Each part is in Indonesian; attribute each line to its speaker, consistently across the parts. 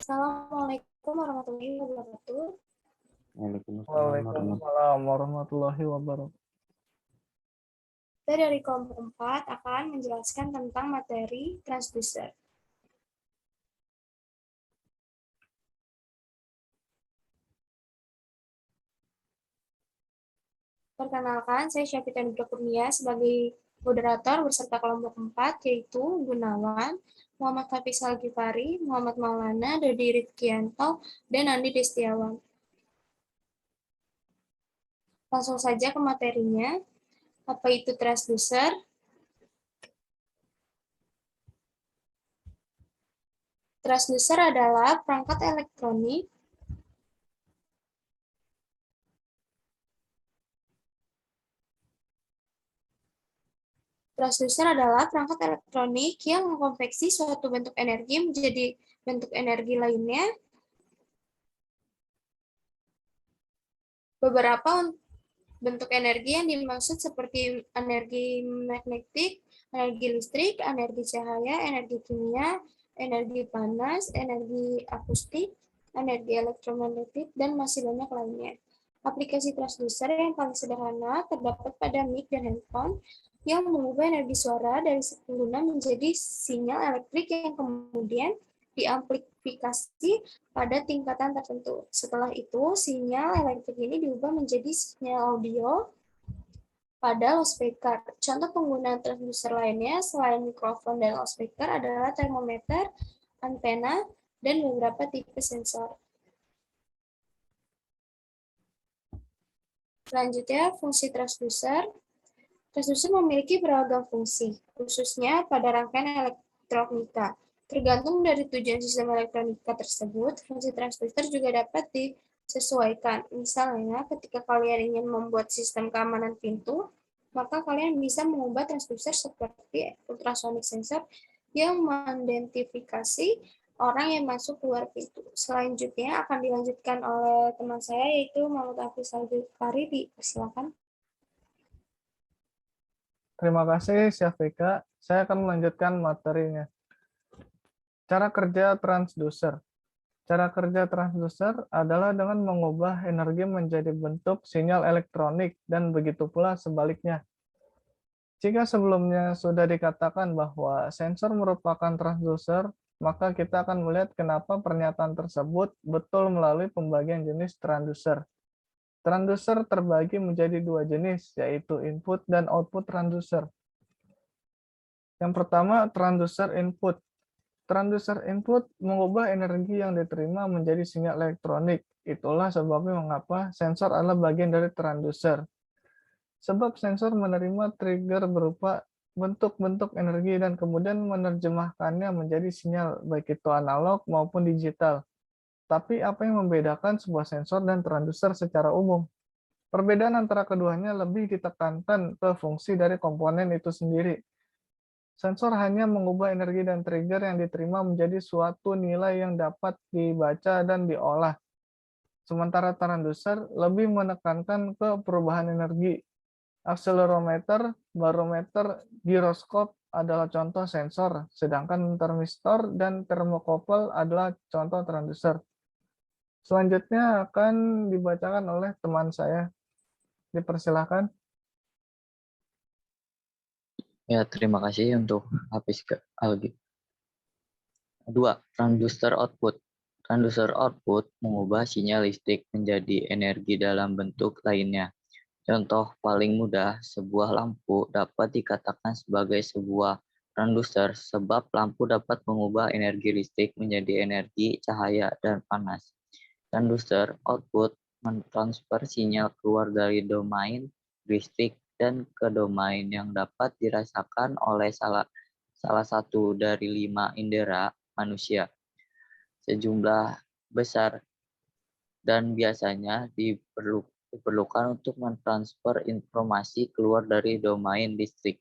Speaker 1: Assalamualaikum warahmatullahi wabarakatuh.
Speaker 2: Waalaikumsalam warahmatullahi wabarakatuh.
Speaker 1: Kita dari kelompok 4 akan menjelaskan tentang materi transducer. Perkenalkan, saya Syafita Nubra Kurnia sebagai moderator beserta kelompok 4, yaitu Gunawan, Muhammad Hafiz Al-Ghifari, Muhammad Maulana, Dodi Rifkianto, dan Andi Destiawan. Langsung saja ke materinya. Apa itu transducer? Transducer adalah perangkat elektronik Transducer adalah perangkat elektronik yang mengkonversi suatu bentuk energi menjadi bentuk energi lainnya. Beberapa bentuk energi yang dimaksud seperti energi magnetik, energi listrik, energi cahaya, energi kimia, energi panas, energi akustik, energi elektromagnetik, dan masih banyak lainnya. Aplikasi transducer yang paling sederhana terdapat pada mic dan handphone yang mengubah energi suara dari sempurna menjadi sinyal elektrik yang kemudian diamplifikasi pada tingkatan tertentu. Setelah itu, sinyal elektrik ini diubah menjadi sinyal audio pada loudspeaker. Contoh penggunaan transducer lainnya selain mikrofon dan loudspeaker adalah termometer, antena, dan beberapa tipe sensor. Selanjutnya, fungsi transducer. Transducer memiliki beragam fungsi, khususnya pada rangkaian elektronika. Tergantung dari tujuan sistem elektronika tersebut, fungsi transducer juga dapat disesuaikan. Misalnya, ketika kalian ingin membuat sistem keamanan pintu, maka kalian bisa mengubah transducer seperti ultrasonic sensor yang mengidentifikasi orang yang masuk keluar pintu. Selanjutnya akan dilanjutkan oleh teman saya, yaitu Muhammad Hafiz Al-Ghifari. Silakan.
Speaker 2: Terima kasih Syafika. Saya akan melanjutkan materinya. Cara kerja transducer. Cara kerja transducer adalah dengan mengubah energi menjadi bentuk sinyal elektronik dan begitu pula sebaliknya. Jika sebelumnya sudah dikatakan bahwa sensor merupakan transducer, maka kita akan melihat kenapa pernyataan tersebut betul melalui pembagian jenis transducer. Transducer terbagi menjadi dua jenis, yaitu input dan output transducer. Yang pertama, transducer input. Transducer input mengubah energi yang diterima menjadi sinyal elektronik. Itulah sebabnya mengapa sensor adalah bagian dari transducer. Sebab sensor menerima trigger berupa bentuk-bentuk energi dan kemudian menerjemahkannya menjadi sinyal, baik itu analog maupun digital. Tapi apa yang membedakan sebuah sensor dan transducer secara umum? Perbedaan antara keduanya lebih ditekankan ke fungsi dari komponen itu sendiri. Sensor hanya mengubah energi dan trigger yang diterima menjadi suatu nilai yang dapat dibaca dan diolah. Sementara transducer lebih menekankan ke perubahan energi. Akselerometer, barometer, giroskop adalah contoh sensor, sedangkan termistor dan termokouple adalah contoh transducer. Selanjutnya akan dibacakan oleh teman saya. Dipersilahkan.
Speaker 3: Ya, terima kasih untuk Hafiz Algi. 2. Transducer output. Transducer output mengubah sinyal listrik menjadi energi dalam bentuk lainnya. Contoh paling mudah, sebuah lampu dapat dikatakan sebagai sebuah transducer sebab lampu dapat mengubah energi listrik menjadi energi cahaya dan panas. Transducer output mentransfer sinyal keluar dari domain listrik dan ke domain yang dapat dirasakan oleh salah satu dari 5 indera manusia. Sejumlah besar dan biasanya diperlukan untuk mentransfer informasi keluar dari domain listrik.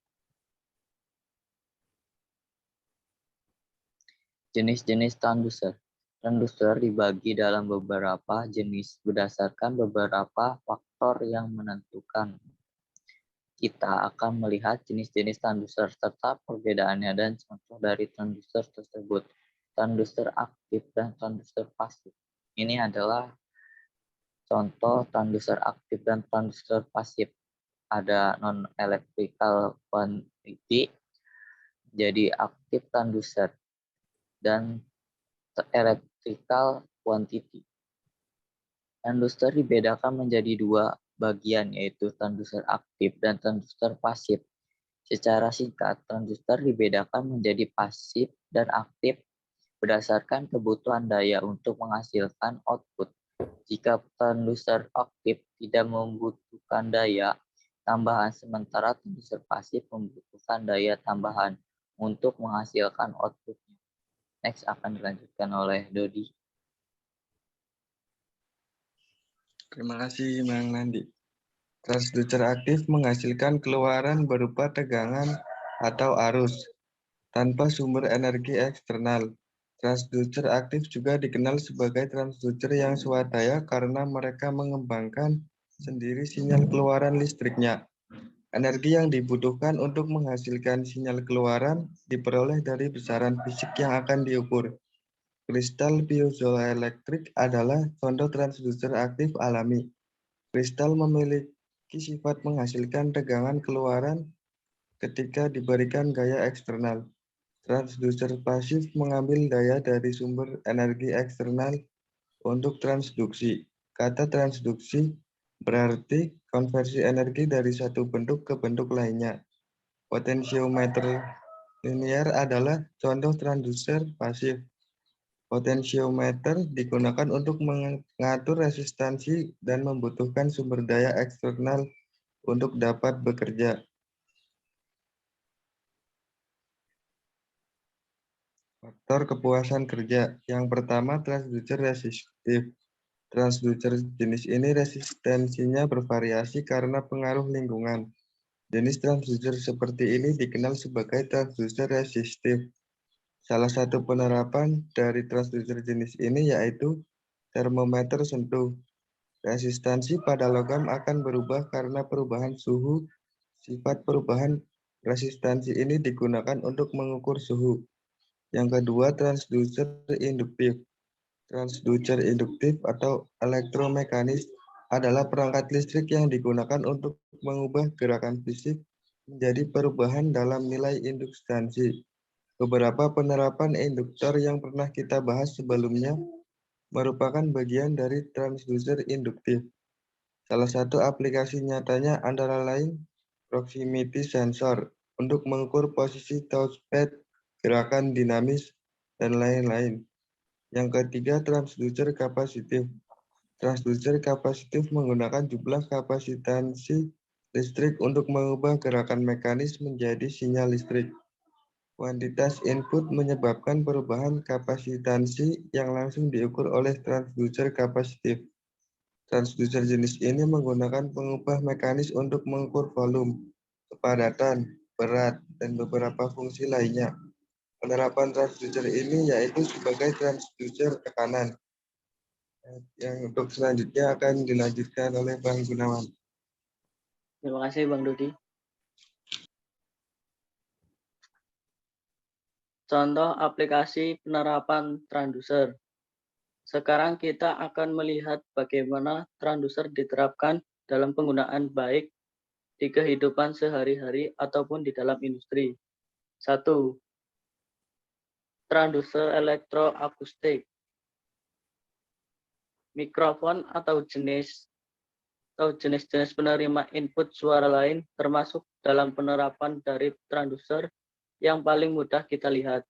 Speaker 3: Jenis-jenis transducer. Transducer dibagi dalam beberapa jenis berdasarkan beberapa faktor yang menentukan. Kita akan melihat jenis-jenis transducer serta perbedaannya dan contoh dari transducer tersebut. transducer aktif dan transducer pasif. Ini adalah contoh transducer aktif dan transducer pasif. Ada non-electrical quantity, jadi aktif transducer, dan electrical quantity. Transducer dibedakan menjadi dua bagian, yaitu transducer aktif dan transducer pasif. Secara singkat, transducer dibedakan menjadi pasif dan aktif berdasarkan kebutuhan daya untuk menghasilkan output. Jika transducer aktif tidak membutuhkan daya tambahan, sementara transducer pasif membutuhkan daya tambahan untuk menghasilkan outputnya. Next akan dilanjutkan oleh Dodi.
Speaker 4: Terima kasih, Bang Nandi. Transducer aktif menghasilkan keluaran berupa tegangan atau arus tanpa sumber energi eksternal. Transducer aktif juga dikenal sebagai transducer yang swadaya karena mereka mengembangkan sendiri sinyal keluaran listriknya. Energi yang dibutuhkan untuk menghasilkan sinyal keluaran diperoleh dari besaran fisik yang akan diukur. Kristal piezoelektrik adalah contoh transducer aktif alami. Kristal memiliki sifat menghasilkan tegangan keluaran ketika diberikan gaya eksternal. Transducer pasif mengambil daya dari sumber energi eksternal untuk transduksi. Kata transduksi berarti konversi energi dari satu bentuk ke bentuk lainnya. Potentiometer linear adalah contoh transducer pasif. Potentiometer digunakan untuk mengatur resistansi dan membutuhkan sumber daya eksternal untuk dapat bekerja. Faktor kepuasan kerja. Yang pertama, transducer resistif. Transducer jenis ini resistensinya bervariasi karena pengaruh lingkungan. Jenis transducer seperti ini dikenal sebagai transducer resistif. Salah satu penerapan dari transducer jenis ini yaitu termometer sentuh. Resistansi pada logam akan berubah karena perubahan suhu. Sifat perubahan resistansi ini digunakan untuk mengukur suhu. Yang kedua, transducer induktif. Transducer induktif atau elektromekanis adalah perangkat listrik yang digunakan untuk mengubah gerakan fisik menjadi perubahan dalam nilai induktansi. Beberapa penerapan induktor yang pernah kita bahas sebelumnya merupakan bagian dari transducer induktif. Salah satu aplikasi nyatanya antara lain proximity sensor untuk mengukur posisi touchpad, gerakan dinamis, dan lain-lain. Yang ketiga, transducer kapasitif. Transducer kapasitif menggunakan jumlah kapasitansi listrik untuk mengubah gerakan mekanis menjadi sinyal listrik. Kuantitas input menyebabkan perubahan kapasitansi yang langsung diukur oleh transducer kapasitif. Transducer jenis ini menggunakan pengubah mekanis untuk mengukur volume, kepadatan, berat, dan beberapa fungsi lainnya. Penerapan transducer ini yaitu sebagai transducer tekanan. Yang untuk selanjutnya akan dilanjutkan oleh Bang Gunawan.
Speaker 5: Terima kasih Bang Dodi. Contoh aplikasi penerapan transducer. Sekarang kita akan melihat bagaimana transducer diterapkan dalam penggunaan baik di kehidupan sehari-hari ataupun di dalam industri. 1. Transducer elektroakustik. Mikrofon atau jenis-jenis penerima input suara lain termasuk dalam penerapan dari transducer yang paling mudah kita lihat.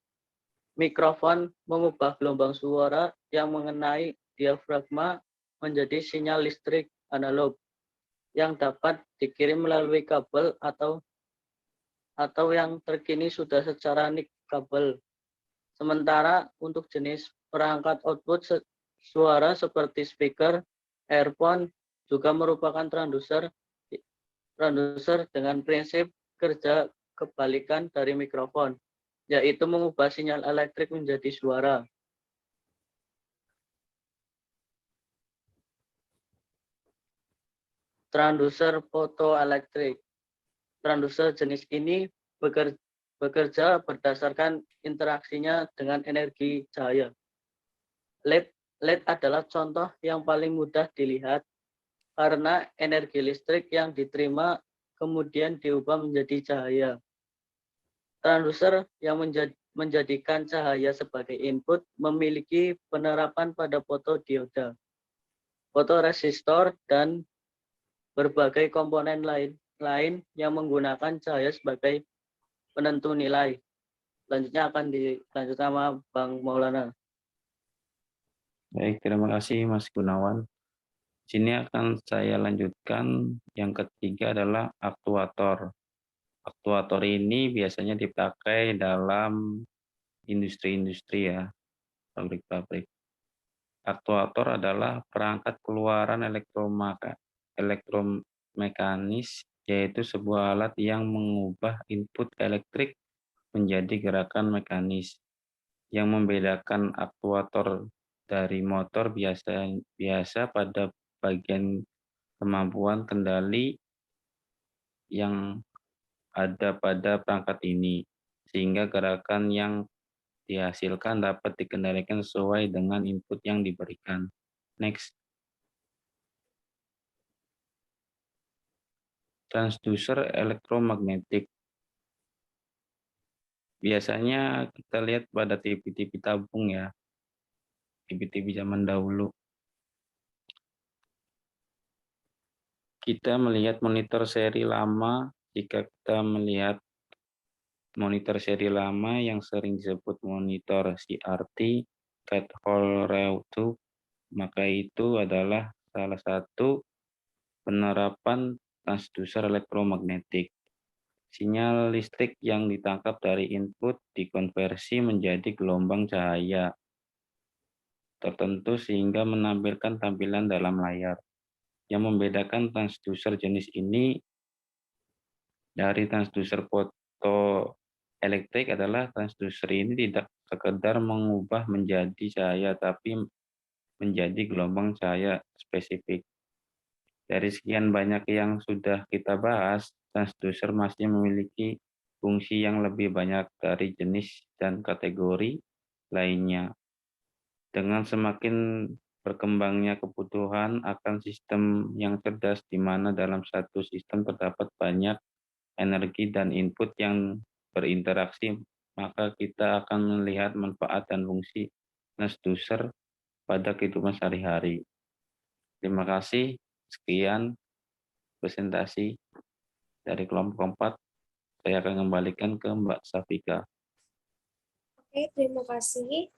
Speaker 5: Mikrofon mengubah gelombang suara yang mengenai diafragma menjadi sinyal listrik analog yang dapat dikirim melalui kabel atau yang terkini sudah secara nik kabel. Sementara untuk jenis perangkat output suara seperti speaker, earphone juga merupakan transducer dengan prinsip kerja kebalikan dari mikrofon, yaitu mengubah sinyal elektrik menjadi suara. Transducer fotoelektrik. Transducer jenis ini bekerja berdasarkan interaksinya dengan energi cahaya. LED adalah contoh yang paling mudah dilihat karena energi listrik yang diterima kemudian diubah menjadi cahaya. Transducer yang menjadikan cahaya sebagai input memiliki penerapan pada fotodioda, fotoresistor, dan berbagai komponen lain yang menggunakan cahaya sebagai penentu nilai. Selanjutnya akan dilanjutkan sama Bang Maulana.
Speaker 6: Baik, terima kasih Mas Gunawan. Sini akan saya lanjutkan. Yang ketiga adalah aktuator. Aktuator ini biasanya dipakai dalam industri-industri ya, pabrik-pabrik. Aktuator adalah perangkat keluaran elektromekanis, yaitu sebuah alat yang mengubah input elektrik menjadi gerakan mekanis. Yang membedakan aktuator dari motor biasa pada bagian kemampuan kendali yang ada pada perangkat ini, sehingga gerakan yang dihasilkan dapat dikendalikan sesuai dengan input yang diberikan. Next. Transducer elektromagnetik. Biasanya kita lihat pada TV-TV tabung ya, TV-TV zaman dahulu. Kita melihat monitor seri lama, jika kita melihat monitor seri lama yang sering disebut monitor CRT, Cat-Hole Rail Tube, maka itu adalah salah satu penerapan transducer elektromagnetik. Sinyal listrik yang ditangkap dari input dikonversi menjadi gelombang cahaya tertentu sehingga menampilkan tampilan dalam layar. Yang membedakan transducer jenis ini dari transducer fotoelektrik adalah transducer ini tidak sekedar mengubah menjadi cahaya, tapi menjadi gelombang cahaya spesifik. Dari sekian banyak yang sudah kita bahas, transducer masih memiliki fungsi yang lebih banyak dari jenis dan kategori lainnya. Dengan semakin berkembangnya kebutuhan akan sistem yang cerdas, di mana dalam satu sistem terdapat banyak energi dan input yang berinteraksi, maka kita akan melihat manfaat dan fungsi transducer pada kehidupan sehari-hari. Terima kasih. Sekian presentasi dari kelompok 4. Saya akan kembalikan ke Mbak Safika.
Speaker 1: Oke, terima kasih.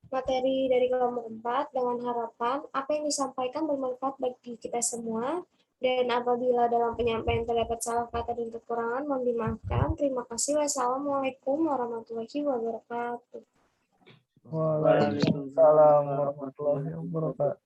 Speaker 1: Materi dari kelompok 4 dengan harapan apa yang disampaikan bermanfaat bagi kita semua, dan apabila dalam penyampaian terdapat salah kata dan kekurangan mohon dimaafkan. Terima kasih. Wassalamualaikum warahmatullahi wabarakatuh.
Speaker 2: Waalaikumsalam warahmatullahi wabarakatuh.